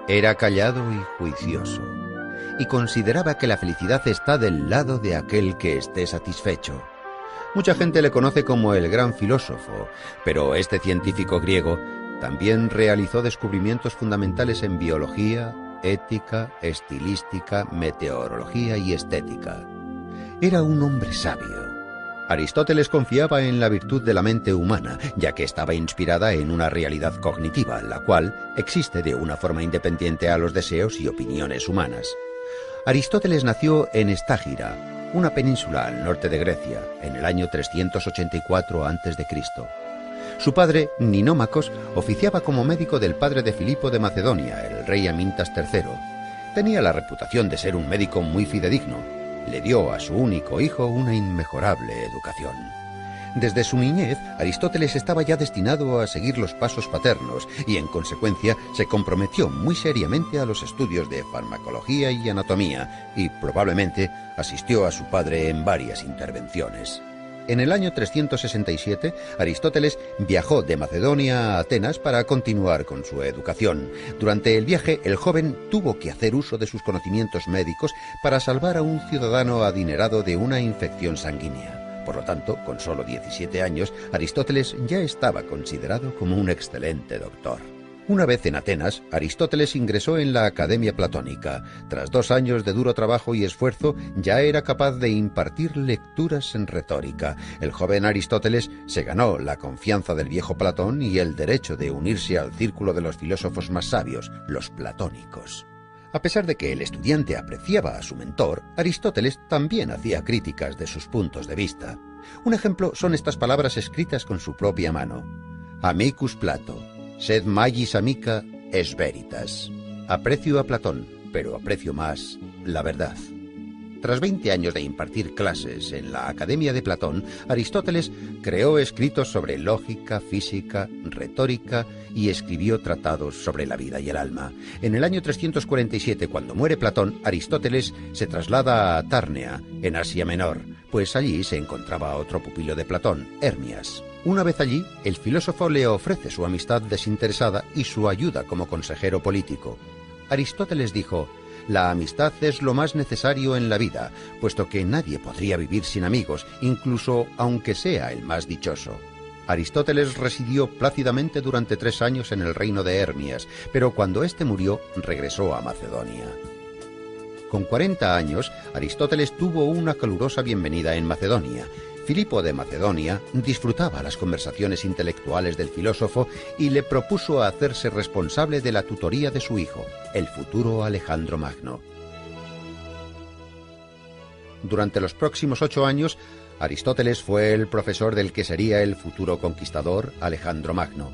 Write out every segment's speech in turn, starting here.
Era callado y juicioso, y consideraba que la felicidad está del lado de aquel que esté satisfecho. Mucha gente le conoce como el gran filósofo, pero este científico griego también realizó descubrimientos fundamentales en biología, ética, estilística, meteorología y estética. Era un hombre sabio. Aristóteles confiaba en la virtud de la mente humana, ya que estaba inspirada en una realidad cognitiva, la cual existe de una forma independiente a los deseos y opiniones humanas. Aristóteles nació en Estágira, una península al norte de Grecia, en el año 384 a.C. Su padre, Ninómacos, oficiaba como médico del padre de Filipo de Macedonia, el rey Amintas III. Tenía la reputación de ser un médico muy fidedigno. Le dio a su único hijo una inmejorable educación. Desde su niñez, Aristóteles estaba ya destinado a seguir los pasos paternos y, en consecuencia, se comprometió muy seriamente a los estudios de farmacología y anatomía y, probablemente, asistió a su padre en varias intervenciones. En el año 367, Aristóteles viajó de Macedonia a Atenas para continuar con su educación. Durante el viaje, el joven tuvo que hacer uso de sus conocimientos médicos para salvar a un ciudadano adinerado de una infección sanguínea. Por lo tanto, con solo 17 años, Aristóteles ya estaba considerado como un excelente doctor. Una vez en Atenas, Aristóteles ingresó en la Academia Platónica. Tras 2 años de duro trabajo y esfuerzo, ya era capaz de impartir lecturas en retórica. El joven Aristóteles se ganó la confianza del viejo Platón y el derecho de unirse al círculo de los filósofos más sabios, los platónicos. A pesar de que el estudiante apreciaba a su mentor, Aristóteles también hacía críticas de sus puntos de vista. Un ejemplo son estas palabras escritas con su propia mano. Amicus Plato. Sed magis amica es veritas. Aprecio a Platón, pero aprecio más la verdad. Tras 20 años de impartir clases en la Academia de Platón, Aristóteles creó escritos sobre lógica, física, retórica y escribió tratados sobre la vida y el alma. En el año 347, cuando muere Platón, Aristóteles se traslada a Tárnea, en Asia Menor, pues allí se encontraba otro pupilo de Platón, Hermias. Una vez allí, el filósofo le ofrece su amistad desinteresada y su ayuda como consejero político. Aristóteles dijo: «La amistad es lo más necesario en la vida, puesto que nadie podría vivir sin amigos, incluso aunque sea el más dichoso». Aristóteles residió plácidamente durante 3 años en el reino de Hermias, pero cuando éste murió, regresó a Macedonia. Con 40 años, Aristóteles tuvo una calurosa bienvenida en Macedonia. Filipo de Macedonia disfrutaba las conversaciones intelectuales del filósofo y le propuso hacerse responsable de la tutoría de su hijo, el futuro Alejandro Magno. Durante los próximos 8 años, Aristóteles fue el profesor del que sería el futuro conquistador Alejandro Magno.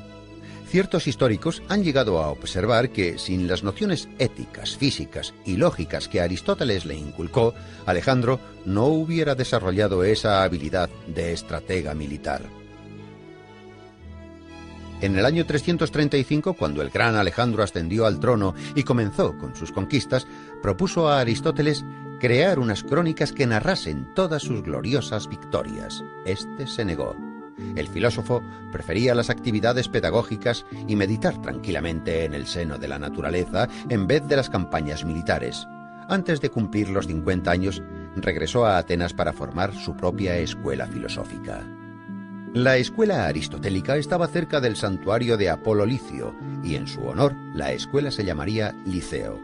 Ciertos históricos han llegado a observar que, sin las nociones éticas, físicas y lógicas que Aristóteles le inculcó, Alejandro no hubiera desarrollado esa habilidad de estratega militar. En el año 335, cuando el gran Alejandro ascendió al trono y comenzó con sus conquistas, propuso a Aristóteles crear unas crónicas que narrasen todas sus gloriosas victorias. Este se negó. El filósofo prefería las actividades pedagógicas y meditar tranquilamente en el seno de la naturaleza en vez de las campañas militares. Antes de cumplir los 50 años, regresó a Atenas para formar su propia escuela filosófica. La escuela aristotélica estaba cerca del santuario de Apolo Licio, y en su honor la escuela se llamaría Liceo.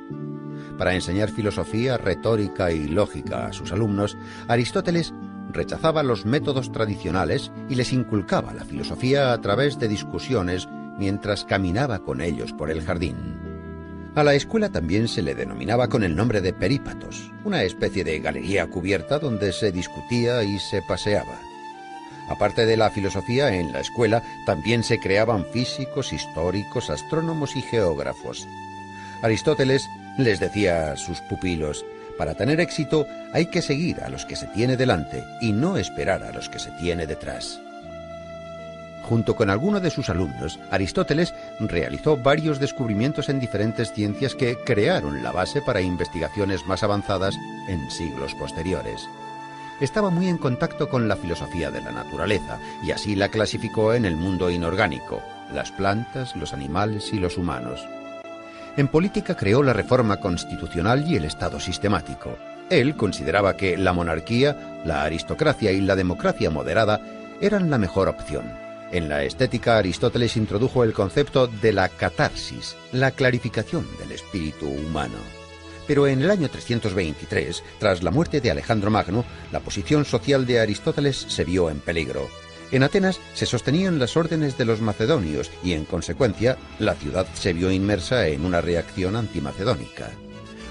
Para enseñar filosofía, retórica y lógica a sus alumnos, Aristóteles rechazaba los métodos tradicionales y les inculcaba la filosofía a través de discusiones mientras caminaba con ellos por el jardín. A la escuela también se le denominaba con el nombre de perípatos, una especie de galería cubierta donde se discutía y se paseaba. Aparte de la filosofía, en la escuela también se creaban físicos, históricos, astrónomos y geógrafos. Aristóteles les decía a sus pupilos: para tener éxito hay que seguir a los que se tiene delante y no esperar a los que se tiene detrás. Junto con algunos de sus alumnos, Aristóteles realizó varios descubrimientos en diferentes ciencias que crearon la base para investigaciones más avanzadas en siglos posteriores. Estaba muy en contacto con la filosofía de la naturaleza y así la clasificó en el mundo inorgánico, las plantas, los animales y los humanos. En política creó la reforma constitucional y el Estado sistemático. Él consideraba que la monarquía, la aristocracia y la democracia moderada eran la mejor opción. En la estética, Aristóteles introdujo el concepto de la catarsis, la clarificación del espíritu humano. Pero en el año 323, tras la muerte de Alejandro Magno, la posición social de Aristóteles se vio en peligro. En Atenas se sostenían las órdenes de los macedonios y, en consecuencia, la ciudad se vio inmersa en una reacción antimacedónica.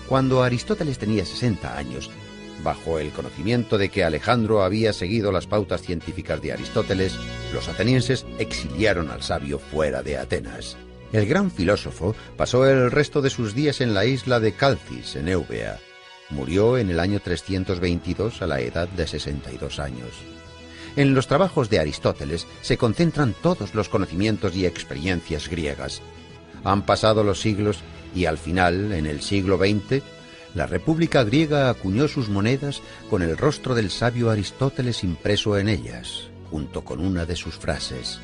Cuando Aristóteles tenía 60 años, bajo el conocimiento de que Alejandro había seguido las pautas científicas de Aristóteles, los atenienses exiliaron al sabio fuera de Atenas. El gran filósofo pasó el resto de sus días en la isla de Calcis, en Eubea. Murió en el año 322 a la edad de 62 años. En los trabajos de Aristóteles se concentran todos los conocimientos y experiencias griegas. Han pasado los siglos y al final, en el siglo XX, la República griega acuñó sus monedas con el rostro del sabio Aristóteles impreso en ellas, junto con una de sus frases.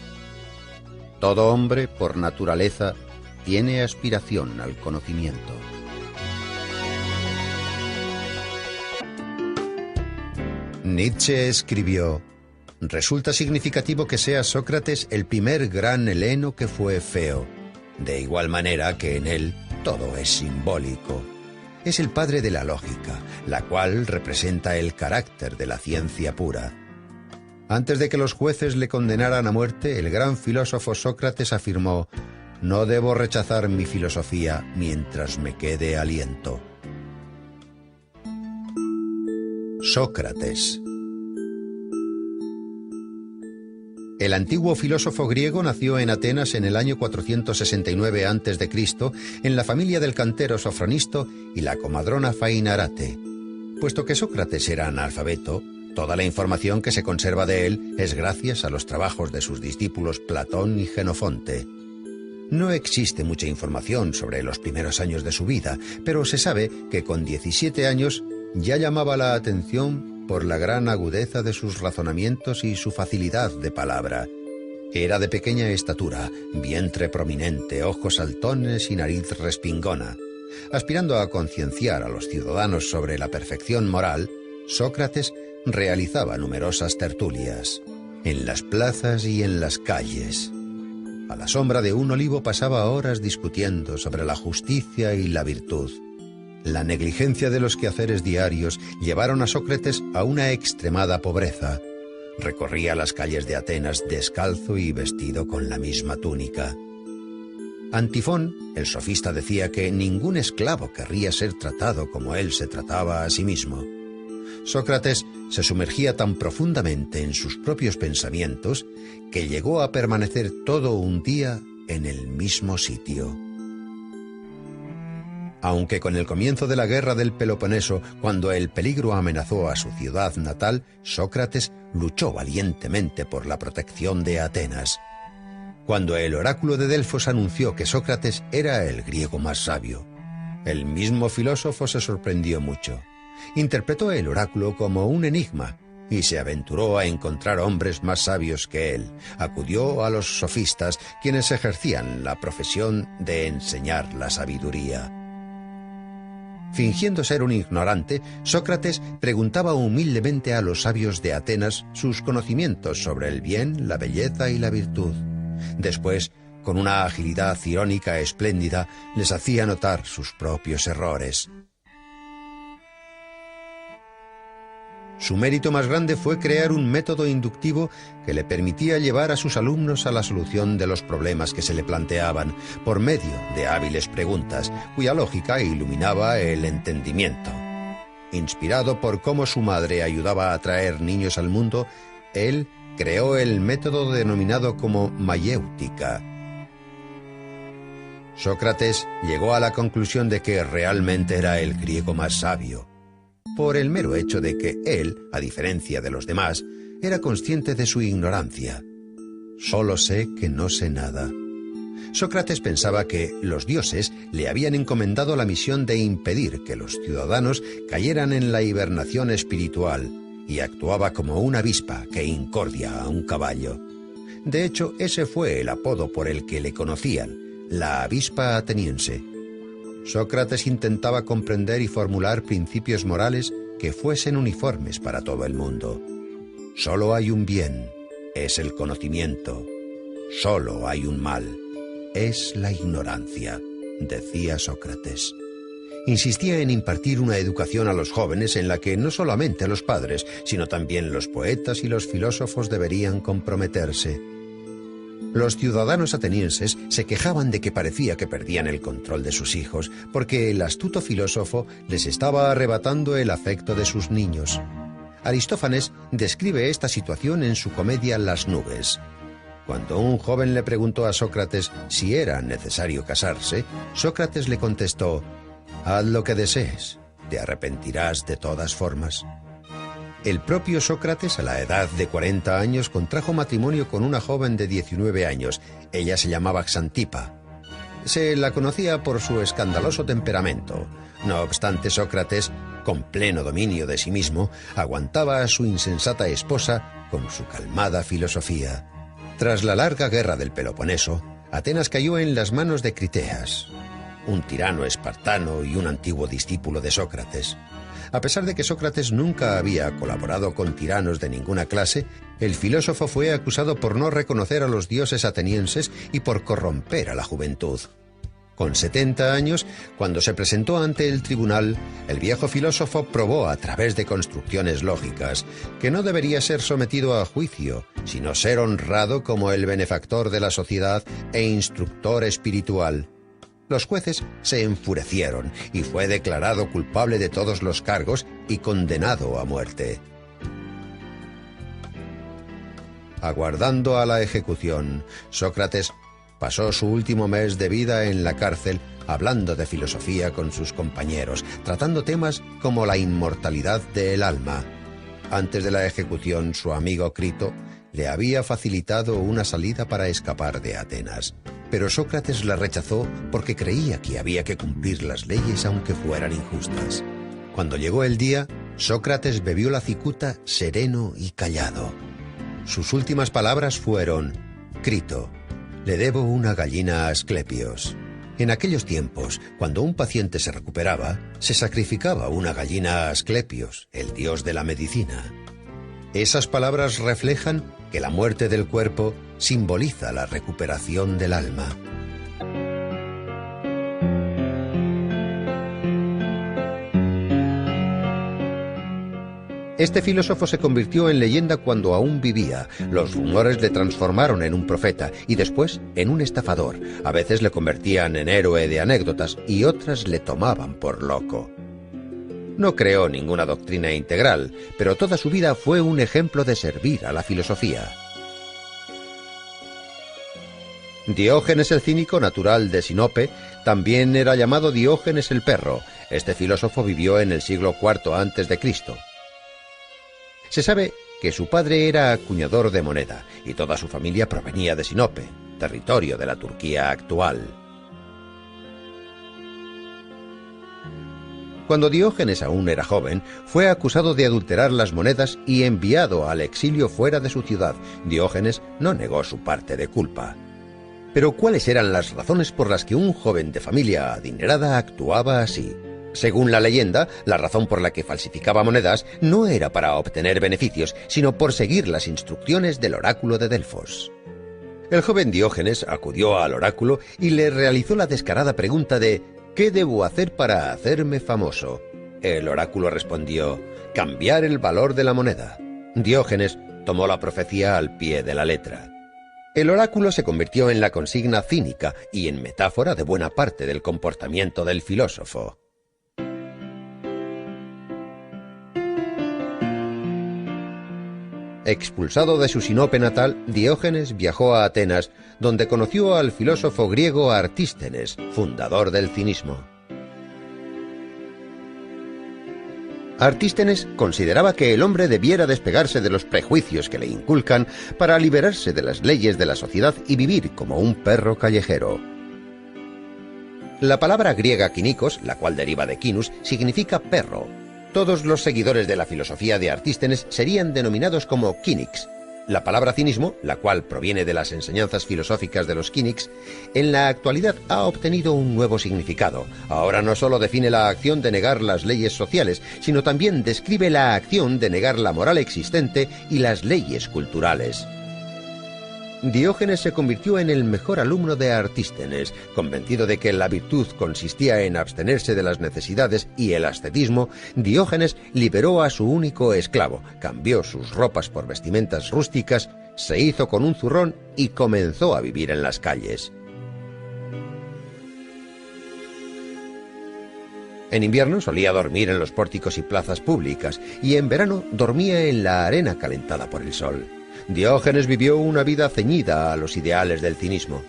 Todo hombre, por naturaleza, tiene aspiración al conocimiento. Nietzsche escribió: resulta significativo que sea Sócrates el primer gran heleno que fue feo, de igual manera que en él todo es simbólico. Es el padre de la lógica, la cual representa el carácter de la ciencia pura. Antes de que los jueces le condenaran a muerte, el gran filósofo Sócrates afirmó: no debo rechazar mi filosofía mientras me quede aliento. Sócrates. El antiguo filósofo griego nació en Atenas en el año 469 a.C., en la familia del cantero Sofronisto y la comadrona Fainarate. Puesto que Sócrates era analfabeto, toda la información que se conserva de él es gracias a los trabajos de sus discípulos Platón y Jenofonte. No existe mucha información sobre los primeros años de su vida, pero se sabe que con 17 años ya llamaba la atención por la gran agudeza de sus razonamientos y su facilidad de palabra. Era de pequeña estatura, vientre prominente, ojos saltones y nariz respingona. Aspirando a concienciar a los ciudadanos sobre la perfección moral, Sócrates realizaba numerosas tertulias, en las plazas y en las calles. A la sombra de un olivo pasaba horas discutiendo sobre la justicia y la virtud. La negligencia de los quehaceres diarios llevaron a Sócrates a una extremada pobreza. Recorría las calles de Atenas descalzo y vestido con la misma túnica. Antifón, el sofista, decía que ningún esclavo querría ser tratado como él se trataba a sí mismo. Sócrates se sumergía tan profundamente en sus propios pensamientos que llegó a permanecer todo un día en el mismo sitio. Aunque con el comienzo de la guerra del Peloponeso, cuando el peligro amenazó a su ciudad natal, Sócrates luchó valientemente por la protección de Atenas. Cuando el oráculo de Delfos anunció que Sócrates era el griego más sabio, el mismo filósofo se sorprendió mucho. Interpretó el oráculo como un enigma y se aventuró a encontrar hombres más sabios que él. Acudió a los sofistas, quienes ejercían la profesión de enseñar la sabiduría. Fingiendo ser un ignorante, Sócrates preguntaba humildemente a los sabios de Atenas sus conocimientos sobre el bien, la belleza y la virtud. Después, con una agilidad irónica espléndida, les hacía notar sus propios errores. Su mérito más grande fue crear un método inductivo que le permitía llevar a sus alumnos a la solución de los problemas que se le planteaban, por medio de hábiles preguntas, cuya lógica iluminaba el entendimiento. Inspirado por cómo su madre ayudaba a traer niños al mundo, él creó el método denominado como mayéutica. Sócrates llegó a la conclusión de que realmente era el griego más sabio, por el mero hecho de que él, a diferencia de los demás, era consciente de su ignorancia. Solo sé que no sé nada. Sócrates pensaba que los dioses le habían encomendado la misión de impedir que los ciudadanos cayeran en la hibernación espiritual, y actuaba como una avispa que incordia a un caballo. De hecho, ese fue el apodo por el que le conocían, la avispa ateniense. Sócrates intentaba comprender y formular principios morales que fuesen uniformes para todo el mundo. Solo hay un bien, es el conocimiento. Solo hay un mal, es la ignorancia, decía Sócrates. Insistía en impartir una educación a los jóvenes en la que no solamente los padres, sino también los poetas y los filósofos deberían comprometerse. Los ciudadanos atenienses se quejaban de que parecía que perdían el control de sus hijos, porque el astuto filósofo les estaba arrebatando el afecto de sus niños. Aristófanes describe esta situación en su comedia Las nubes. Cuando un joven le preguntó a Sócrates si era necesario casarse, Sócrates le contestó: «Haz lo que desees, te arrepentirás de todas formas». El propio Sócrates, a la edad de 40 años, contrajo matrimonio con una joven de 19 años. Ella se llamaba Xantipa. Se la conocía por su escandaloso temperamento. No obstante, Sócrates, con pleno dominio de sí mismo, aguantaba a su insensata esposa con su calmada filosofía. Tras la larga guerra del Peloponeso, Atenas cayó en las manos de Criteas, un tirano espartano y un antiguo discípulo de Sócrates. A pesar de que Sócrates nunca había colaborado con tiranos de ninguna clase, el filósofo fue acusado por no reconocer a los dioses atenienses y por corromper a la juventud. Con 70 años, cuando se presentó ante el tribunal, el viejo filósofo probó a través de construcciones lógicas que no debería ser sometido a juicio, sino ser honrado como el benefactor de la sociedad e instructor espiritual. Los jueces se enfurecieron y fue declarado culpable de todos los cargos y condenado a muerte. Aguardando a la ejecución, Sócrates pasó su último mes de vida en la cárcel hablando de filosofía con sus compañeros, tratando temas como la inmortalidad del alma. Antes de la ejecución, su amigo Crito le había facilitado una salida para escapar de Atenas. Pero Sócrates la rechazó porque creía que había que cumplir las leyes aunque fueran injustas. Cuando llegó el día, Sócrates bebió la cicuta sereno y callado. Sus últimas palabras fueron: «Crito, le debo una gallina a Asclepios». En aquellos tiempos, cuando un paciente se recuperaba, se sacrificaba una gallina a Asclepios, el dios de la medicina. Esas palabras reflejan que la muerte del cuerpo simboliza la recuperación del alma. Este filósofo se convirtió en leyenda cuando aún vivía. Los rumores le transformaron en un profeta y después en un estafador. A veces le convertían en héroe de anécdotas y otras le tomaban por loco. No creó ninguna doctrina integral, pero toda su vida fue un ejemplo de servir a la filosofía. Diógenes el cínico, natural de Sinope, también era llamado Diógenes el perro. Este filósofo vivió en el siglo IV a.C. Se sabe que su padre era acuñador de moneda y toda su familia provenía de Sinope, territorio de la Turquía actual. Cuando Diógenes aún era joven, fue acusado de adulterar las monedas y enviado al exilio fuera de su ciudad. Diógenes no negó su parte de culpa. Pero ¿cuáles eran las razones por las que un joven de familia adinerada actuaba así? Según la leyenda, la razón por la que falsificaba monedas no era para obtener beneficios, sino por seguir las instrucciones del oráculo de Delfos. El joven Diógenes acudió al oráculo y le realizó la descarada pregunta de «¿Qué debo hacer para hacerme famoso?». El oráculo respondió «Cambiar el valor de la moneda». Diógenes tomó la profecía al pie de la letra. El oráculo se convirtió en la consigna cínica y en metáfora de buena parte del comportamiento del filósofo. Expulsado de su Sinope natal, Diógenes viajó a Atenas, donde conoció al filósofo griego Artístenes, fundador del cinismo. Artístenes consideraba que el hombre debiera despegarse de los prejuicios que le inculcan para liberarse de las leyes de la sociedad y vivir como un perro callejero. La palabra griega kinikos, la cual deriva de kinus, significa perro. Todos los seguidores de la filosofía de Artístenes serían denominados como kínics. La palabra cinismo, la cual proviene de las enseñanzas filosóficas de los cynics, en la actualidad ha obtenido un nuevo significado. Ahora no solo define la acción de negar las leyes sociales, sino también describe la acción de negar la moral existente y las leyes culturales. Diógenes se convirtió en el mejor alumno de Artístenes, convencido de que la virtud consistía en abstenerse de las necesidades y el ascetismo. Diógenes liberó a su único esclavo, cambió sus ropas por vestimentas rústicas, se hizo con un zurrón y comenzó a vivir en las calles. En invierno solía dormir en los pórticos y plazas públicas, y en verano dormía en la arena calentada por el sol. Diógenes vivió una vida ceñida a los ideales del cinismo.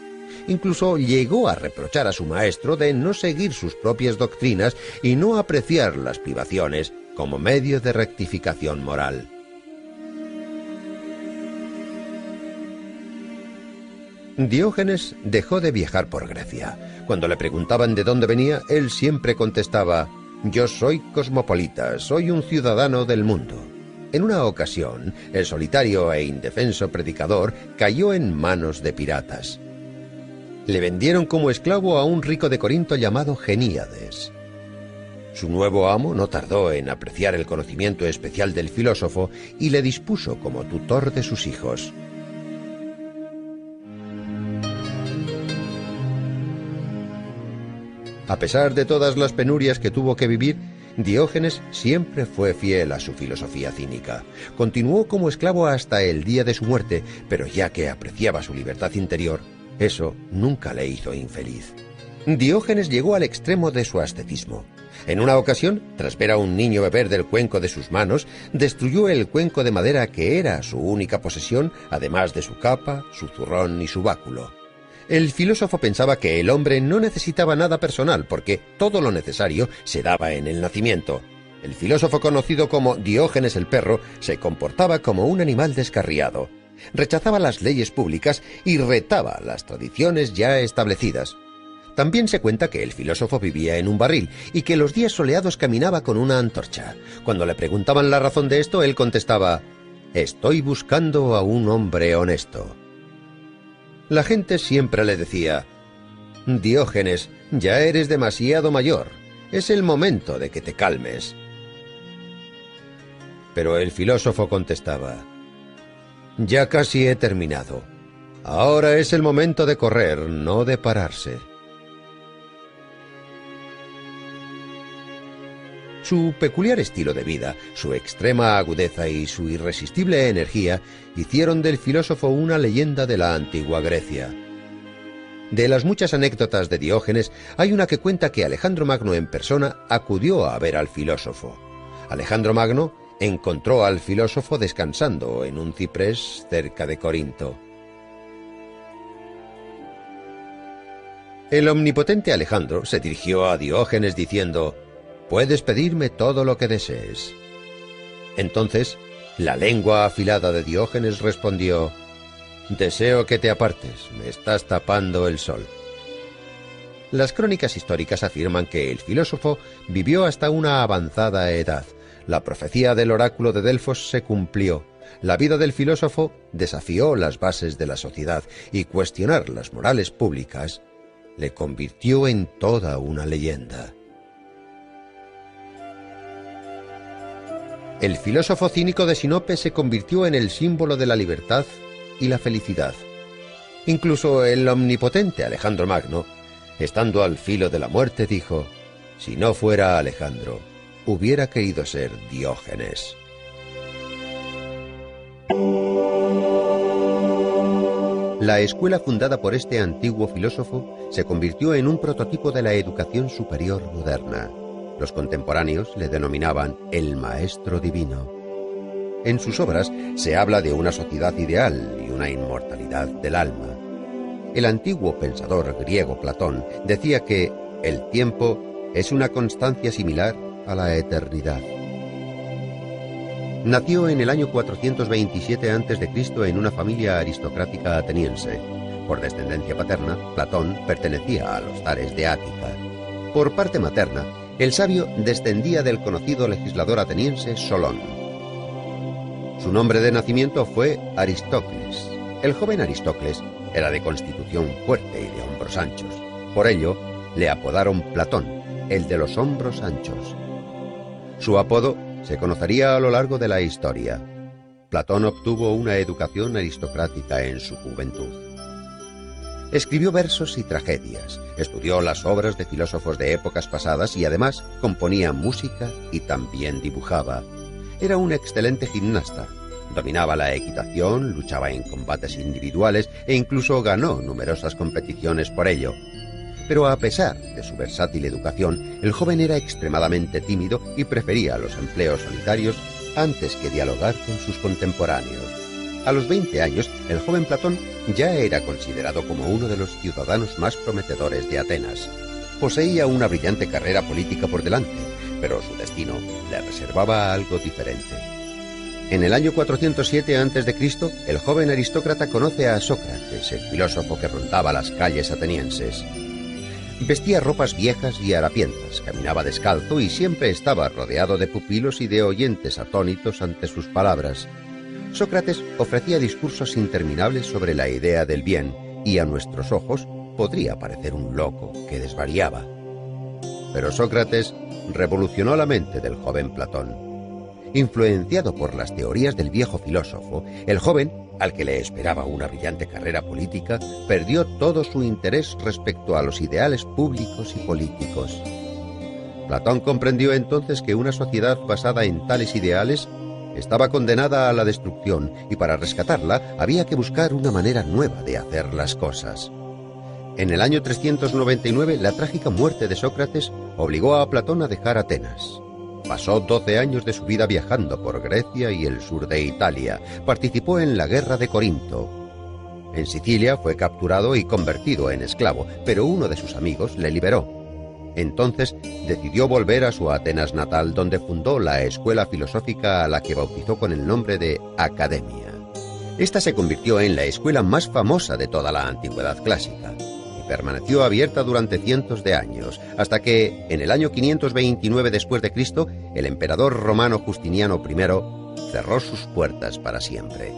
Incluso llegó a reprochar a su maestro de no seguir sus propias doctrinas y no apreciar las privaciones como medio de rectificación moral. Diógenes dejó de viajar por Grecia. Cuando le preguntaban de dónde venía, él siempre contestaba: «Yo soy cosmopolita, soy un ciudadano del mundo». En una ocasión, el solitario e indefenso predicador cayó en manos de piratas. Le vendieron como esclavo a un rico de Corinto llamado Geníades. Su nuevo amo no tardó en apreciar el conocimiento especial del filósofo y le dispuso como tutor de sus hijos. A pesar de todas las penurias que tuvo que vivir, Diógenes siempre fue fiel a su filosofía cínica. Continuó como esclavo hasta el día de su muerte, pero ya que apreciaba su libertad interior, eso nunca le hizo infeliz. Diógenes llegó al extremo de su ascetismo. En una ocasión, tras ver a un niño beber del cuenco de sus manos, destruyó el cuenco de madera que era su única posesión, además de su capa, su zurrón y su báculo. El filósofo pensaba que el hombre no necesitaba nada personal porque todo lo necesario se daba en el nacimiento. El filósofo conocido como Diógenes el perro se comportaba como un animal descarriado. Rechazaba las leyes públicas y retaba las tradiciones ya establecidas. También se cuenta que el filósofo vivía en un barril y que los días soleados caminaba con una antorcha. Cuando le preguntaban la razón de esto, él contestaba: «Estoy buscando a un hombre honesto». La gente siempre le decía: «Diógenes, ya eres demasiado mayor. Es el momento de que te calmes». Pero el filósofo contestaba: «Ya casi he terminado. Ahora es el momento de correr, no de pararse». Su peculiar estilo de vida, su extrema agudeza y su irresistible energía hicieron del filósofo una leyenda de la antigua Grecia. De las muchas anécdotas de Diógenes, hay una que cuenta que Alejandro Magno en persona acudió a ver al filósofo. Alejandro Magno encontró al filósofo descansando en un ciprés cerca de Corinto. El omnipotente Alejandro se dirigió a Diógenes diciendo: «Puedes pedirme todo lo que desees». Entonces, la lengua afilada de Diógenes respondió: «Deseo que te apartes, me estás tapando el sol». Las crónicas históricas afirman que el filósofo vivió hasta una avanzada edad. La profecía del oráculo de Delfos se cumplió. La vida del filósofo desafió las bases de la sociedad y cuestionar las morales públicas le convirtió en toda una leyenda. El filósofo cínico de Sinope se convirtió en el símbolo de la libertad y la felicidad. Incluso el omnipotente Alejandro Magno, estando al filo de la muerte, dijo: «Si no fuera Alejandro, hubiera querido ser Diógenes». La escuela fundada por este antiguo filósofo se convirtió en un prototipo de la educación superior moderna. Los contemporáneos le denominaban el Maestro Divino. En sus obras se habla de una sociedad ideal y una inmortalidad del alma. El antiguo pensador griego Platón decía que el tiempo es una constancia similar a la eternidad. Nació en el año 427 a.C. en una familia aristocrática ateniense. Por descendencia paterna, Platón pertenecía a los zares de Ática. Por parte materna, el sabio descendía del conocido legislador ateniense Solón. Su nombre de nacimiento fue Aristócles. El joven Aristócles era de constitución fuerte y de hombros anchos. Por ello, le apodaron Platón, el de los hombros anchos. Su apodo se conocería a lo largo de la historia. Platón obtuvo una educación aristocrática en su juventud. Escribió versos y tragedias, estudió las obras de filósofos de épocas pasadas y además componía música y también dibujaba. Era un excelente gimnasta, dominaba la equitación, luchaba en combates individuales e incluso ganó numerosas competiciones por ello. Pero a pesar de su versátil educación, el joven era extremadamente tímido y prefería los empleos solitarios antes que dialogar con sus contemporáneos. A los 20 años, el joven Platón ya era considerado como uno de los ciudadanos más prometedores de Atenas. Poseía una brillante carrera política por delante, pero su destino le reservaba algo diferente. En el año 407 a.C., el joven aristócrata conoce a Sócrates, el filósofo que rondaba las calles atenienses. Vestía ropas viejas y harapientas, caminaba descalzo y siempre estaba rodeado de pupilos y de oyentes atónitos ante sus palabras. Sócrates ofrecía discursos interminables sobre la idea del bien y a nuestros ojos podría parecer un loco que desvariaba. Pero Sócrates revolucionó la mente del joven Platón. Influenciado por las teorías del viejo filósofo, el joven, al que le esperaba una brillante carrera política, perdió todo su interés respecto a los ideales públicos y políticos. Platón comprendió entonces que una sociedad basada en tales ideales estaba condenada a la destrucción y para rescatarla había que buscar una manera nueva de hacer las cosas. En el año 399, la trágica muerte de Sócrates obligó a Platón a dejar Atenas. Pasó 12 años de su vida viajando por Grecia y el sur de Italia. Participó en la guerra de Corinto. En Sicilia fue capturado y convertido en esclavo, pero uno de sus amigos le liberó. Entonces decidió volver a su Atenas natal, donde fundó la escuela filosófica a la que bautizó con el nombre de Academia. Esta se convirtió en la escuela más famosa de toda la antigüedad clásica y permaneció abierta durante cientos de años, hasta que, en el año 529 después de Cristo, el emperador romano Justiniano I cerró sus puertas para siempre.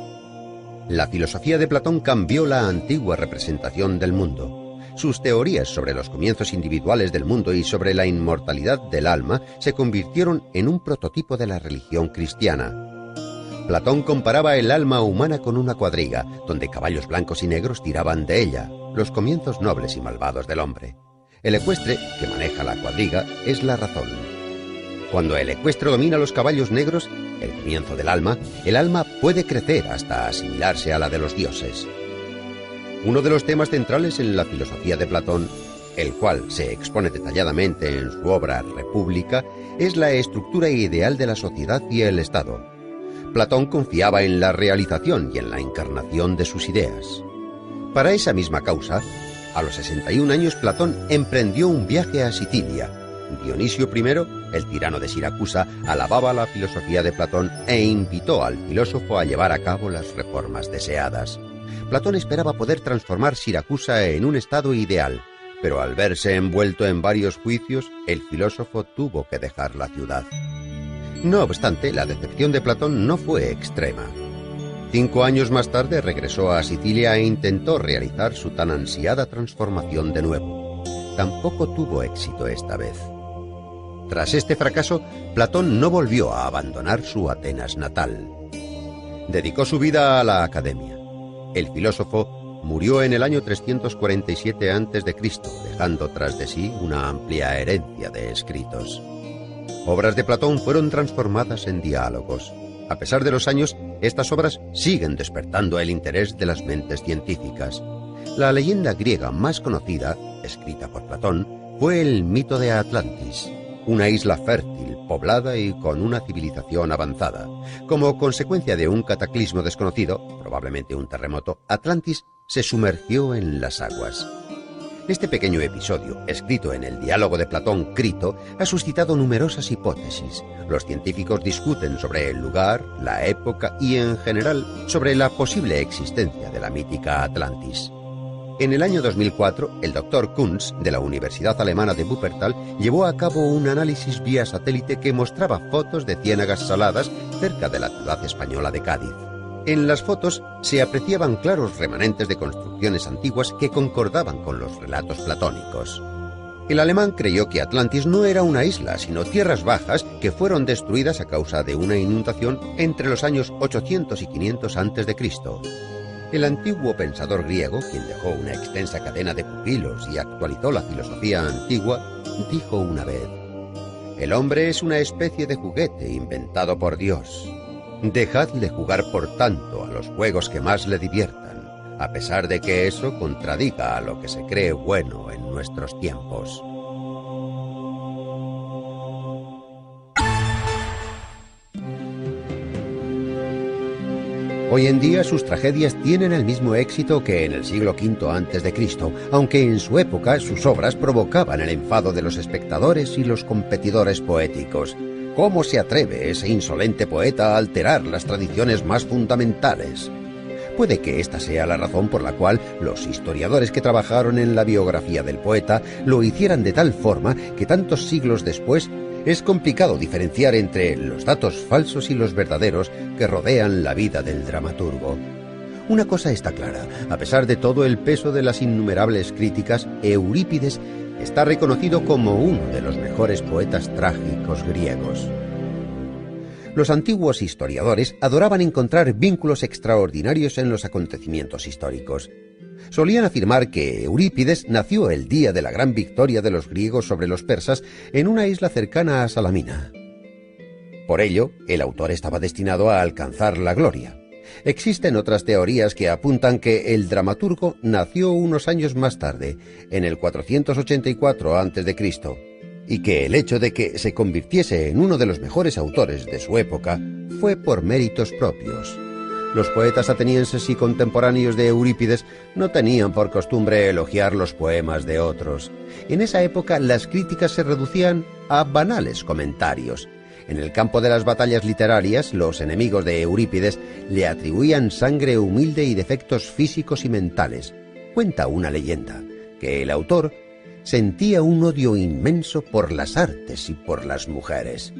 La filosofía de Platón cambió la antigua representación del mundo. Sus teorías sobre los comienzos individuales del mundo y sobre la inmortalidad del alma se convirtieron en un prototipo de la religión cristiana. Platón comparaba el alma humana con una cuadriga, donde caballos blancos y negros tiraban de ella, los comienzos nobles y malvados del hombre. El ecuestre, que maneja la cuadriga, es la razón. Cuando el ecuestre domina los caballos negros, el comienzo del alma, el alma puede crecer hasta asimilarse a la de los dioses. Uno de los temas centrales en la filosofía de Platón, el cual se expone detalladamente en su obra República, es la estructura ideal de la sociedad y el Estado. Platón confiaba en la realización y en la encarnación de sus ideas. Para esa misma causa, a los 61 años Platón emprendió un viaje a Sicilia. Dionisio I, el tirano de Siracusa, alababa la filosofía de Platón e invitó al filósofo a llevar a cabo las reformas deseadas. Platón esperaba poder transformar Siracusa en un estado ideal, pero al verse envuelto en varios juicios, el filósofo tuvo que dejar la ciudad. No obstante, la decepción de Platón no fue extrema. 5 años más tarde regresó a Sicilia e intentó realizar su tan ansiada transformación de nuevo. Tampoco tuvo éxito esta vez. Tras este fracaso, Platón no volvió a abandonar su Atenas natal. Dedicó su vida a la academia. El filósofo murió en el año 347 a.C., dejando tras de sí una amplia herencia de escritos. Obras de Platón fueron transformadas en diálogos. A pesar de los años, estas obras siguen despertando el interés de las mentes científicas. La leyenda griega más conocida, escrita por Platón, fue el mito de Atlantis, una isla fértil, poblada y con una civilización avanzada. Como consecuencia de un cataclismo desconocido, probablemente un terremoto, Atlantis se sumergió en las aguas. Este pequeño episodio, escrito en el diálogo de Platón Crito, ha suscitado numerosas hipótesis. Los científicos discuten sobre el lugar, la época y, en general, sobre la posible existencia de la mítica Atlantis. En el año 2004, el Dr. Kunz, de la Universidad Alemana de Wuppertal, llevó a cabo un análisis vía satélite que mostraba fotos de ciénagas saladas cerca de la ciudad española de Cádiz. En las fotos se apreciaban claros remanentes de construcciones antiguas que concordaban con los relatos platónicos. El alemán creyó que Atlantis no era una isla, sino tierras bajas que fueron destruidas a causa de una inundación entre los años 800 y 500 a.C. El antiguo pensador griego, quien dejó una extensa cadena de pupilos y actualizó la filosofía antigua, dijo una vez: «El hombre es una especie de juguete inventado por Dios. Dejadle jugar por tanto a los juegos que más le diviertan, a pesar de que eso contradiga a lo que se cree bueno en nuestros tiempos». Hoy en día sus tragedias tienen el mismo éxito que en el siglo V a.C., aunque en su época sus obras provocaban el enfado de los espectadores y los competidores poéticos. ¿Cómo se atreve ese insolente poeta a alterar las tradiciones más fundamentales? Puede que esta sea la razón por la cual los historiadores que trabajaron en la biografía del poeta lo hicieran de tal forma que tantos siglos después es complicado diferenciar entre los datos falsos y los verdaderos que rodean la vida del dramaturgo. Una cosa está clara: a pesar de todo el peso de las innumerables críticas, Eurípides está reconocido como uno de los mejores poetas trágicos griegos. Los antiguos historiadores adoraban encontrar vínculos extraordinarios en los acontecimientos históricos. Solían afirmar que Eurípides nació el día de la gran victoria de los griegos sobre los persas en una isla cercana a Salamina. Por ello, el autor estaba destinado a alcanzar la gloria. Existen otras teorías que apuntan que el dramaturgo nació unos años más tarde, en el 484 a.C., y que el hecho de que se convirtiese en uno de los mejores autores de su época fue por méritos propios. Los poetas atenienses y contemporáneos de Eurípides no tenían por costumbre elogiar los poemas de otros. En esa época las críticas se reducían a banales comentarios. En el campo de las batallas literarias, los enemigos de Eurípides le atribuían sangre humilde y defectos físicos y mentales. Cuenta una leyenda que el autor sentía un odio inmenso por las artes y por las mujeres.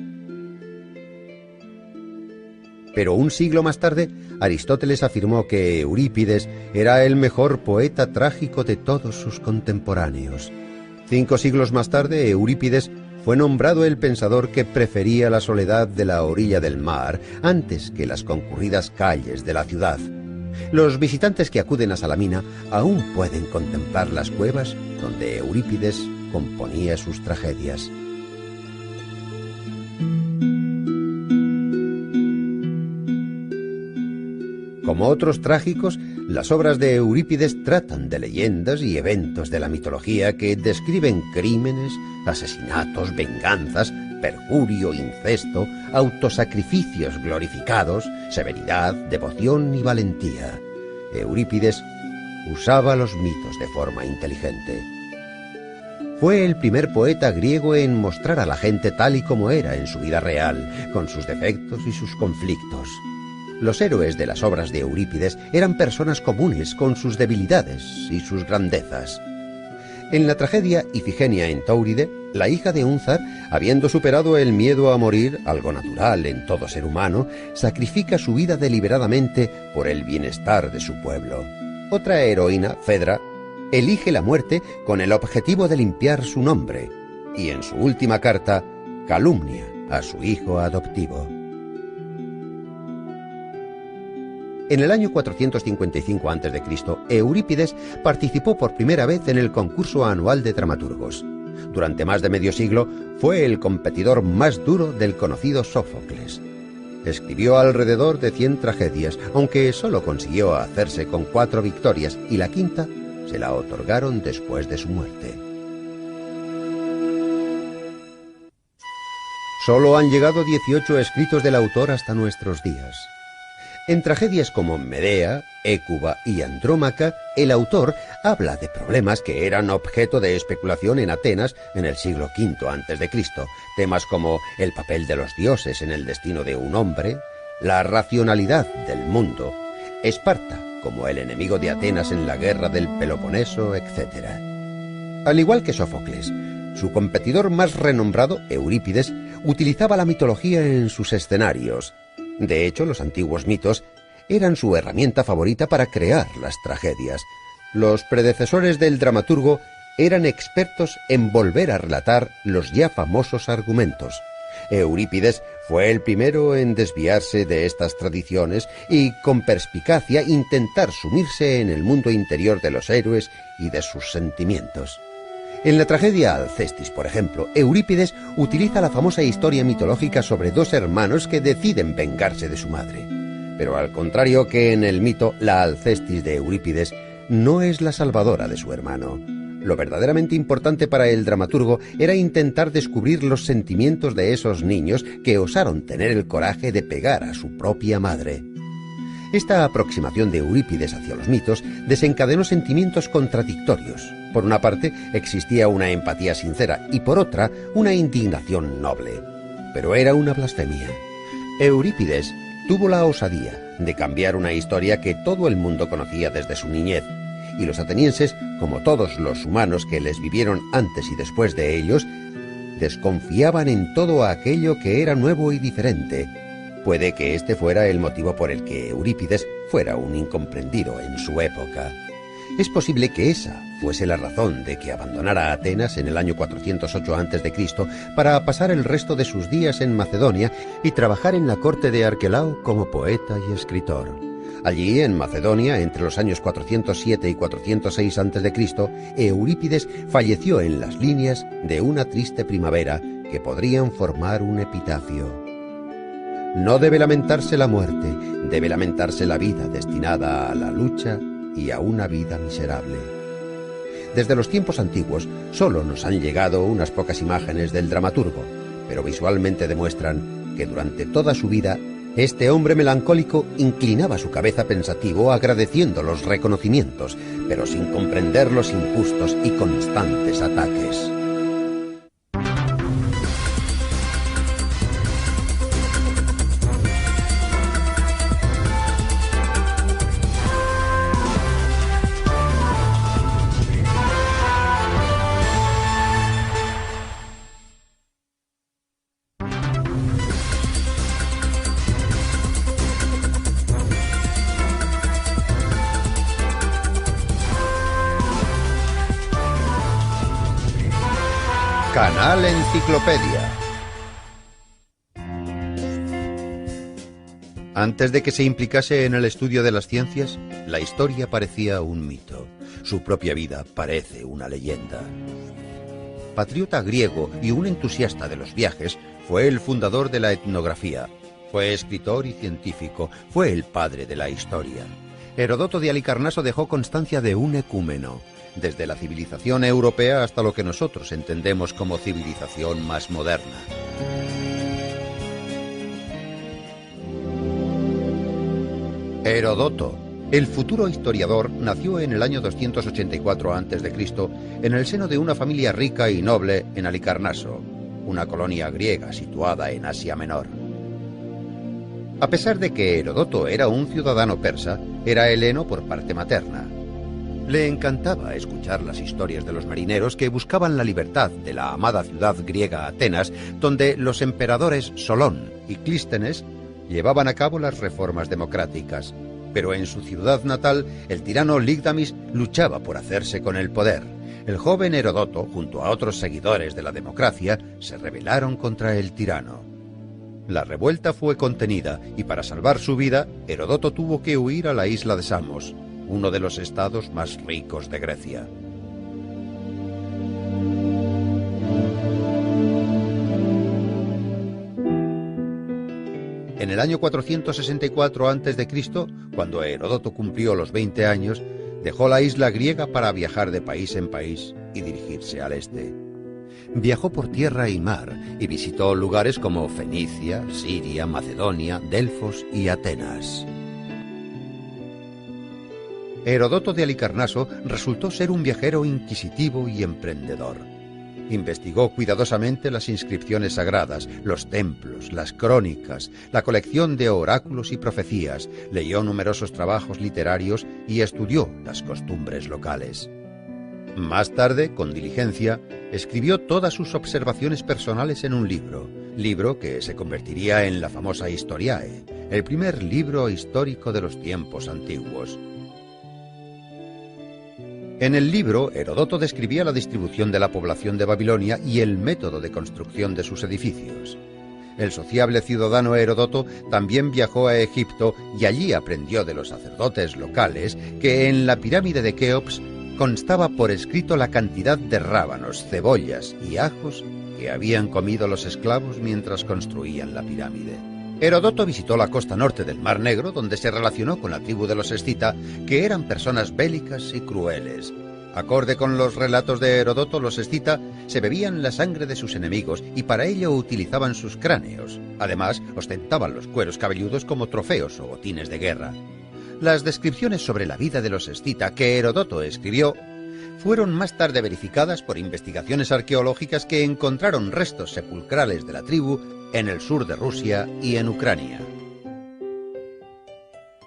Pero un siglo más tarde, Aristóteles afirmó que Eurípides era el mejor poeta trágico de todos sus contemporáneos. 5 siglos más tarde, Eurípides fue nombrado el pensador que prefería la soledad de la orilla del mar antes que las concurridas calles de la ciudad. Los visitantes que acuden a Salamina aún pueden contemplar las cuevas donde Eurípides componía sus tragedias. Como otros trágicos, las obras de Eurípides tratan de leyendas y eventos de la mitología que describen crímenes, asesinatos, venganzas, perjurio, incesto, autosacrificios glorificados, severidad, devoción y valentía. Eurípides usaba los mitos de forma inteligente. Fue el primer poeta griego en mostrar a la gente tal y como era en su vida real, con sus defectos y sus conflictos. Los héroes de las obras de Eurípides eran personas comunes con sus debilidades y sus grandezas. En la tragedia Ifigenia en Táuride, la hija de Únzar, habiendo superado el miedo a morir, algo natural en todo ser humano, sacrifica su vida deliberadamente por el bienestar de su pueblo. Otra heroína, Fedra, elige la muerte con el objetivo de limpiar su nombre, y en su última carta calumnia a su hijo adoptivo. En el año 455 a.C., Eurípides participó por primera vez en el concurso anual de dramaturgos. Durante más de medio siglo fue el competidor más duro del conocido Sófocles. Escribió alrededor de 100 tragedias, aunque solo consiguió hacerse con 4 victorias y la quinta se la otorgaron después de su muerte. Solo han llegado 18 escritos del autor hasta nuestros días. En tragedias como Medea, Hécuba y Andrómaca, el autor habla de problemas que eran objeto de especulación en Atenas en el siglo V a.C., temas como el papel de los dioses en el destino de un hombre, la racionalidad del mundo, Esparta como el enemigo de Atenas en la guerra del Peloponeso, etc. Al igual que Sófocles, su competidor más renombrado, Eurípides, utilizaba la mitología en sus escenarios. De hecho, los antiguos mitos eran su herramienta favorita para crear las tragedias. Los predecesores del dramaturgo eran expertos en volver a relatar los ya famosos argumentos. Eurípides fue el primero en desviarse de estas tradiciones y, con perspicacia, intentar sumirse en el mundo interior de los héroes y de sus sentimientos. En la tragedia Alcestis, por ejemplo, Eurípides utiliza la famosa historia mitológica sobre dos hermanos que deciden vengarse de su madre. Pero al contrario que en el mito, la Alcestis de Eurípides no es la salvadora de su hermano. Lo verdaderamente importante para el dramaturgo era intentar descubrir los sentimientos de esos niños que osaron tener el coraje de pegar a su propia madre. Esta aproximación de Eurípides hacia los mitos desencadenó sentimientos contradictorios. Por una parte, existía una empatía sincera y por otra, una indignación noble. Pero era una blasfemia. Eurípides tuvo la osadía de cambiar una historia que todo el mundo conocía desde su niñez, y los atenienses, como todos los humanos que les vivieron antes y después de ellos, desconfiaban en todo aquello que era nuevo y diferente. Puede que este fuera el motivo por el que Eurípides fuera un incomprendido en su época. Es posible que esa fuese la razón de que abandonara Atenas en el año 408 a.C. para pasar el resto de sus días en Macedonia y trabajar en la corte de Arquelao como poeta y escritor. Allí, en Macedonia, entre los años 407 y 406 a.C., Eurípides falleció en las líneas de una triste primavera que podrían formar un epitafio. No debe lamentarse la muerte, debe lamentarse la vida destinada a la lucha y a una vida miserable. Desde los tiempos antiguos solo nos han llegado unas pocas imágenes del dramaturgo, pero visualmente demuestran que durante toda su vida este hombre melancólico inclinaba su cabeza pensativo agradeciendo los reconocimientos, pero sin comprender los injustos y constantes ataques. Canal Enciclopedia. Antes de que se implicase en el estudio de las ciencias, la historia parecía un mito. Su propia vida parece una leyenda. Patriota griego y un entusiasta de los viajes, fue el fundador de la etnografía. Fue escritor y científico, fue el padre de la historia. Heródoto de Halicarnaso dejó constancia de un ecúmeno, desde la civilización europea hasta lo que nosotros entendemos como civilización más moderna. Heródoto, el futuro historiador, nació en el año 284 a.C. en el seno de una familia rica y noble en Halicarnaso, una colonia griega situada en Asia Menor. A pesar de que Heródoto era un ciudadano persa, era heleno por parte materna. Le encantaba escuchar las historias de los marineros que buscaban la libertad de la amada ciudad griega Atenas, donde los emperadores Solón y Clístenes llevaban a cabo las reformas democráticas. Pero en su ciudad natal, el tirano Ligdamis luchaba por hacerse con el poder. El joven Heródoto, junto a otros seguidores de la democracia, se rebelaron contra el tirano. La revuelta fue contenida y para salvar su vida, Heródoto tuvo que huir a la isla de Samos, uno de los estados más ricos de Grecia. En el año 464 a.C., cuando Heródoto cumplió los 20 años, dejó la isla griega para viajar de país en país y dirigirse al este. Viajó por tierra y mar y visitó lugares como Fenicia, Siria, Macedonia, Delfos y Atenas. Heródoto de Halicarnaso resultó ser un viajero inquisitivo y emprendedor. Investigó cuidadosamente las inscripciones sagradas, los templos, las crónicas, la colección de oráculos y profecías, leyó numerosos trabajos literarios y estudió las costumbres locales. Más tarde, con diligencia, escribió todas sus observaciones personales en un libro que se convertiría en la famosa Historiae, el primer libro histórico de los tiempos antiguos. En el libro, Heródoto describía la distribución de la población de Babilonia y el método de construcción de sus edificios. El sociable ciudadano Heródoto también viajó a Egipto y allí aprendió de los sacerdotes locales que en la pirámide de Keops constaba por escrito la cantidad de rábanos, cebollas y ajos que habían comido los esclavos mientras construían la pirámide. Heródoto visitó la costa norte del Mar Negro, donde se relacionó con la tribu de los escita, que eran personas bélicas y crueles. Acorde con los relatos de Heródoto, los escita se bebían la sangre de sus enemigos y para ello utilizaban sus cráneos. Además, ostentaban los cueros cabelludos como trofeos o botines de guerra. Las descripciones sobre la vida de los escita que Heródoto escribió fueron más tarde verificadas por investigaciones arqueológicas que encontraron restos sepulcrales de la tribu en el sur de Rusia y en Ucrania.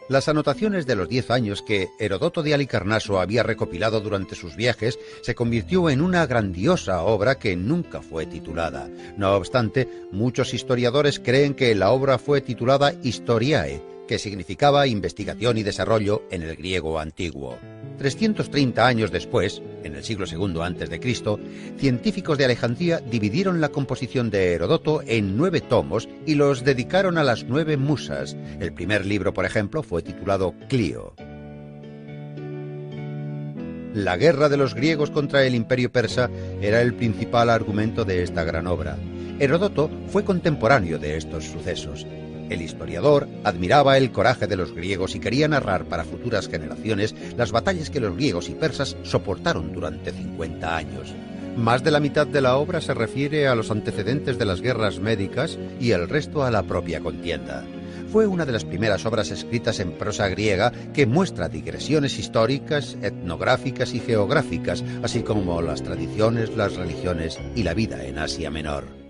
Las anotaciones de los 10 años que Heródoto de Halicarnaso había recopilado durante sus viajes se convirtió en una grandiosa obra que nunca fue titulada. No obstante, muchos historiadores creen que la obra fue titulada Historiae, que significaba investigación y desarrollo en el griego antiguo. 330 años después, en el siglo II a.C., científicos de Alejandría dividieron la composición de Heródoto en 9 tomos y los dedicaron a las 9 musas. El primer libro, por ejemplo, fue titulado Clío. La guerra de los griegos contra el imperio persa era el principal argumento de esta gran obra. Heródoto fue contemporáneo de estos sucesos. El historiador admiraba el coraje de los griegos y quería narrar para futuras generaciones las batallas que los griegos y persas soportaron durante 50 años. Más de la mitad de la obra se refiere a los antecedentes de las guerras médicas y el resto a la propia contienda. Fue una de las primeras obras escritas en prosa griega que muestra digresiones históricas, etnográficas y geográficas, así como las tradiciones, las religiones y la vida en Asia Menor.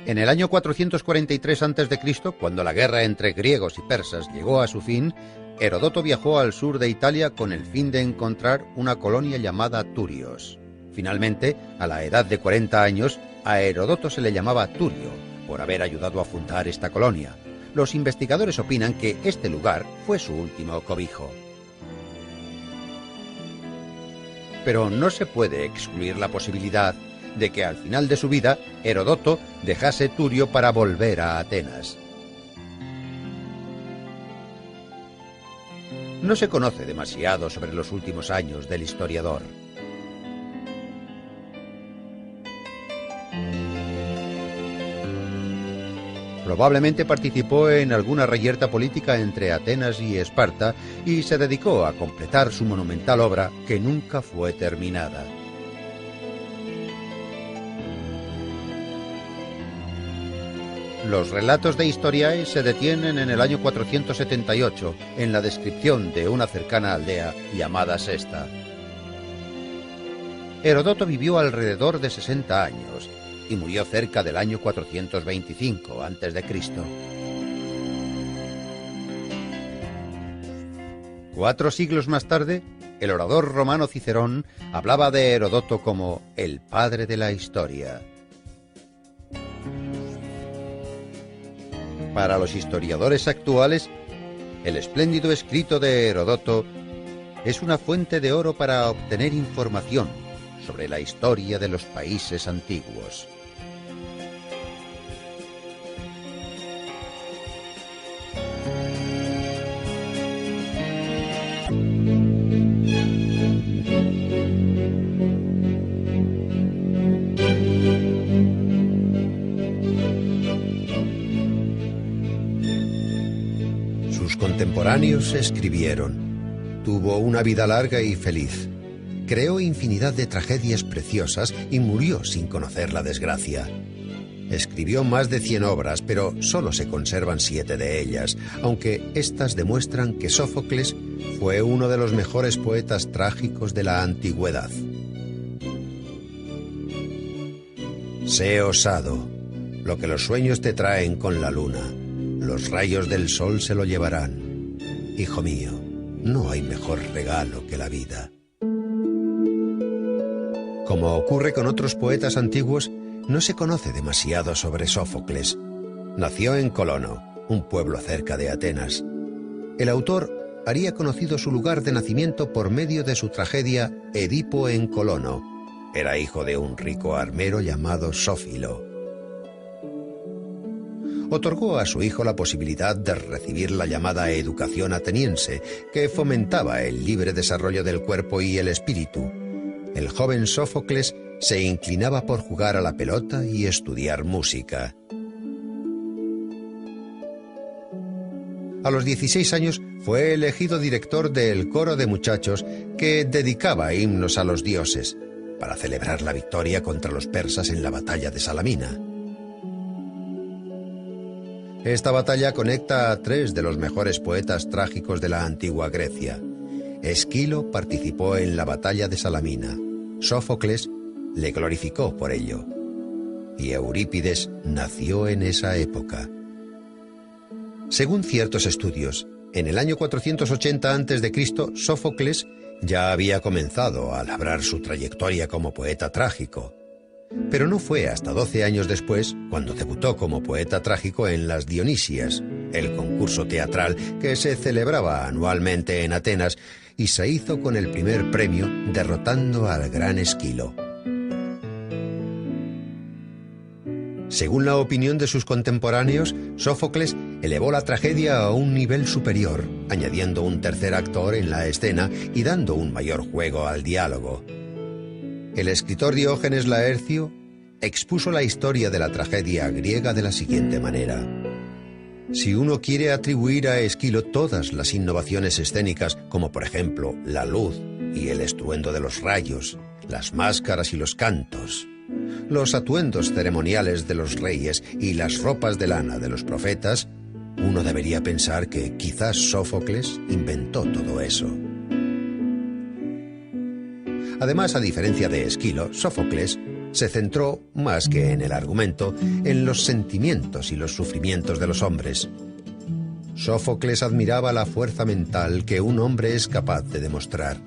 En el año 443 a.C., cuando la guerra entre griegos y persas llegó a su fin, Heródoto viajó al sur de Italia con el fin de encontrar una colonia llamada Turios. Finalmente, a la edad de 40 años, a Heródoto se le llamaba Turio, por haber ayudado a fundar esta colonia. Los investigadores opinan que este lugar fue su último cobijo. Pero no se puede excluir la posibilidad de que al final de su vida Heródoto dejase Turio para volver a Atenas. No se conoce demasiado sobre los últimos años del historiador. Probablemente participó en alguna reyerta política entre Atenas y Esparta y se dedicó a completar su monumental obra que nunca fue terminada. Los relatos de Historiae se detienen en el año 478, en la descripción de una cercana aldea llamada Sesta. Heródoto vivió alrededor de 60 años y murió cerca del año 425 a.C. 4 siglos más tarde, el orador romano Cicerón hablaba de Heródoto como el padre de la historia. Para los historiadores actuales, el espléndido escrito de Heródoto es una fuente de oro para obtener información sobre la historia de los países antiguos. Contemporáneos escribieron: tuvo una vida larga y feliz, creó infinidad de tragedias preciosas y murió sin conocer la desgracia. Escribió más de 100 obras, pero solo se conservan 7 de ellas, aunque éstas demuestran que Sófocles fue uno de los mejores poetas trágicos de la antigüedad. Sé osado. Lo que los sueños te traen con la luna, los rayos del sol se lo llevarán. Hijo mío, no hay mejor regalo que la vida. Como ocurre con otros poetas antiguos, no se conoce demasiado sobre Sófocles. Nació en Colono, un pueblo cerca de Atenas. El autor haría conocido su lugar de nacimiento por medio de su tragedia Edipo en Colono. Era hijo de un rico armero llamado Sófilo. Otorgó a su hijo la posibilidad de recibir la llamada educación ateniense, que fomentaba el libre desarrollo del cuerpo y el espíritu. El joven Sófocles se inclinaba por jugar a la pelota y estudiar música. A los 16 años fue elegido director del coro de muchachos que dedicaba himnos a los dioses, para celebrar la victoria contra los persas en la batalla de Salamina. Esta batalla conecta a 3 de los mejores poetas trágicos de la antigua Grecia. Esquilo participó en la batalla de Salamina. Sófocles le glorificó por ello. Y Eurípides nació en esa época. Según ciertos estudios, en el año 480 a.C., Sófocles ya había comenzado a labrar su trayectoria como poeta trágico. Pero no fue hasta 12 años después cuando debutó como poeta trágico en las Dionisias, el concurso teatral que se celebraba anualmente en Atenas, y se hizo con el primer premio derrotando al gran Esquilo. Según la opinión de sus contemporáneos, Sófocles elevó la tragedia a un nivel superior, añadiendo un tercer actor en la escena y dando un mayor juego al diálogo. El escritor Diógenes Laercio expuso la historia de la tragedia griega de la siguiente manera. Si uno quiere atribuir a Esquilo todas las innovaciones escénicas, como por ejemplo la luz y el estruendo de los rayos, las máscaras y los cantos, los atuendos ceremoniales de los reyes y las ropas de lana de los profetas, uno debería pensar que quizás Sófocles inventó todo eso. Además, a diferencia de Esquilo, Sófocles se centró, más que en el argumento, en los sentimientos y los sufrimientos de los hombres. Sófocles admiraba la fuerza mental que un hombre es capaz de demostrar.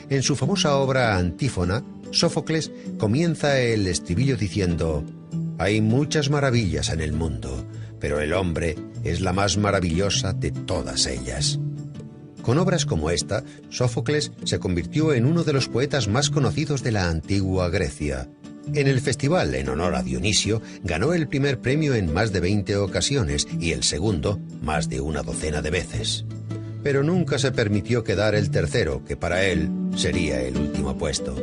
En su famosa obra Antífona, Sófocles comienza el estribillo diciendo: «Hay muchas maravillas en el mundo, pero el hombre es la más maravillosa de todas ellas». Con obras como esta, Sófocles se convirtió en uno de los poetas más conocidos de la antigua Grecia. En el festival en honor a Dionisio ganó el primer premio en más de 20 ocasiones y el segundo más de una docena de veces. Pero nunca se permitió quedar el tercero, que para él sería el último puesto.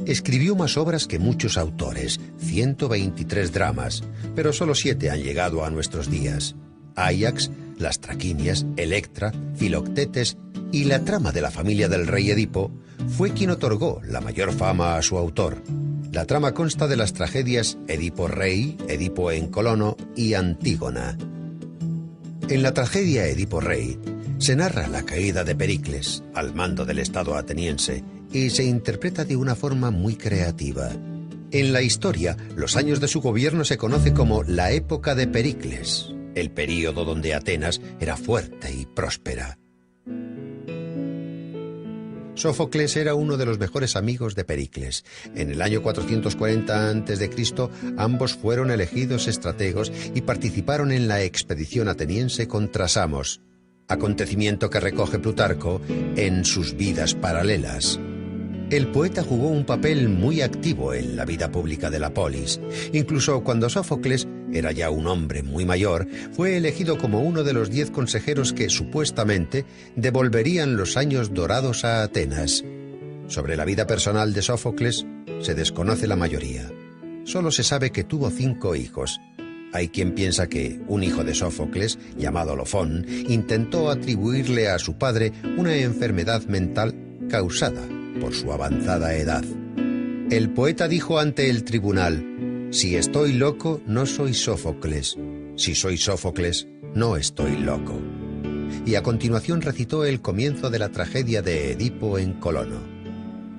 Escribió más obras que muchos autores, 123 dramas, pero solo 7 han llegado a nuestros días. Áyax, las Traquinias, Electra, Filoctetes y la trama de la familia del rey Edipo fue quien otorgó la mayor fama a su autor. La trama consta de las tragedias Edipo Rey, Edipo en Colono y Antígona. En la tragedia Edipo Rey se narra la caída de Pericles al mando del Estado ateniense y se interpreta de una forma muy creativa. En la historia, los años de su gobierno se conoce como la época de Pericles, el período donde Atenas era fuerte y próspera. Sófocles era uno de los mejores amigos de Pericles. En el año 440 a.C., ambos fueron elegidos estrategos y participaron en la expedición ateniense contra Samos, acontecimiento que recoge Plutarco en sus Vidas Paralelas. El poeta jugó un papel muy activo en la vida pública de la polis. Incluso cuando Sófocles era ya un hombre muy mayor, fue elegido como uno de los 10 consejeros que, supuestamente, devolverían los años dorados a Atenas. Sobre la vida personal de Sófocles se desconoce la mayoría. Solo se sabe que tuvo 5 hijos. Hay quien piensa que un hijo de Sófocles, llamado Lofón, intentó atribuirle a su padre una enfermedad mental causada por su avanzada edad. El poeta dijo ante el tribunal: Si estoy loco, no soy Sófocles. Si soy Sófocles, no estoy loco. Y a continuación recitó el comienzo de la tragedia de Edipo en Colono.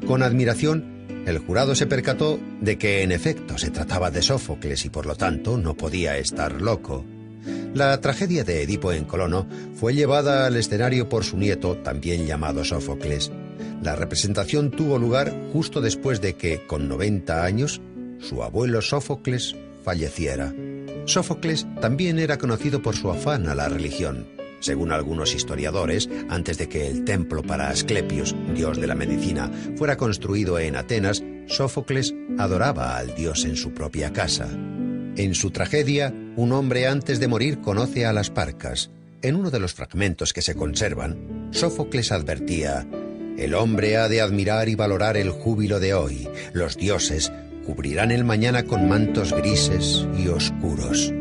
Con admiración, el jurado se percató de que en efecto se trataba de Sófocles y por lo tanto no podía estar loco. La tragedia de Edipo en Colono fue llevada al escenario por su nieto, también llamado Sófocles. La representación tuvo lugar justo después de que, con 90 años, su abuelo Sófocles falleciera. Sófocles también era conocido por su afán a la religión. Según algunos historiadores, antes de que el templo para Asclepios, dios de la medicina, fuera construido en Atenas, Sófocles adoraba al dios en su propia casa. En su tragedia, un hombre antes de morir conoce a las parcas. En uno de los fragmentos que se conservan, Sófocles advertía: «El hombre ha de admirar y valorar el júbilo de hoy. Los dioses cubrirán el mañana con mantos grises y oscuros».